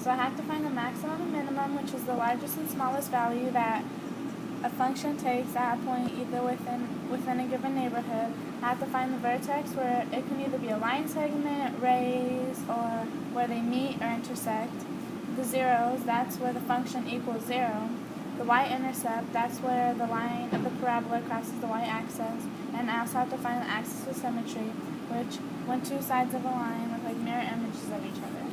So I have to find the maximum and minimum, which is the largest and smallest value that a function takes at a point either within a given neighborhood. I have to find the vertex, where it can either be a line segment, rays, or where they meet or intersect. The zeros, that's where the function equals 0. The y-intercept, that's where the line of the parabola crosses the y-axis. And I also have to find the axis of symmetry, which when two sides of a line look like mirror images of each other.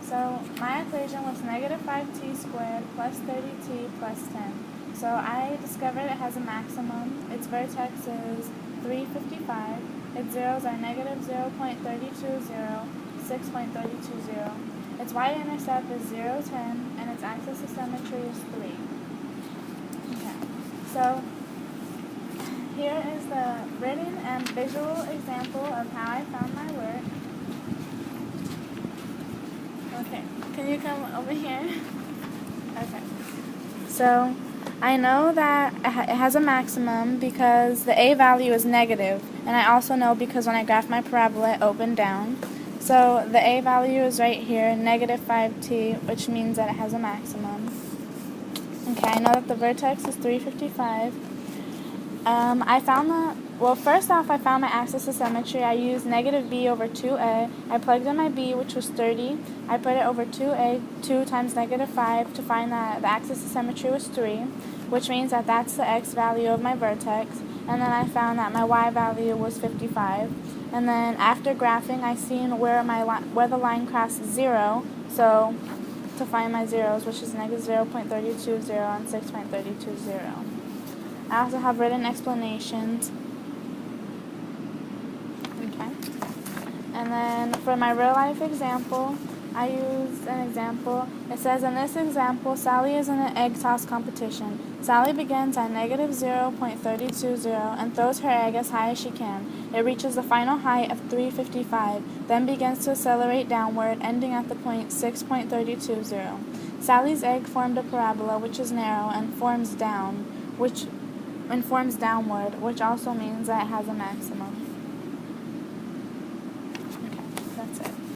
So my equation was negative 5t squared plus 30t plus 10. So I discovered it has a maximum. Its vertex is 355. Its zeros are negative 0.320, 6.320. Its y-intercept is 0, 10, and its axis of symmetry is 3. Okay, so here is the written and visual example of how I found my work. Okay, can you come over here? Okay, so I know that it has a maximum because the a value is negative, and I also know because when I graphed my parabola it opened down. So the a value is right here, negative 5t, which means that it has a maximum. Okay, I know that the vertex is 355. First off, I found my axis of symmetry. I used negative b over 2a. I plugged in my b, which was 30. I put it over 2a, 2 times negative 5, to find that the axis of symmetry was 3, which means that that's the x value of my vertex. And then I found that my y value was 55. And then after graphing, I seen where the line crosses 0, so to find my zeros, which is negative 0.320 and 6.320. I also have written explanations. Okay. And then for my real life example, I used an example. It says, in this example, Sally is in an egg toss competition. Sally begins at negative 0.320 and throws her egg as high as she can. It reaches the final height of 355, then begins to accelerate downward, ending at the point 6.320. Sally's egg formed a parabola, which is narrow and forms downward, which also means that it has a maximum.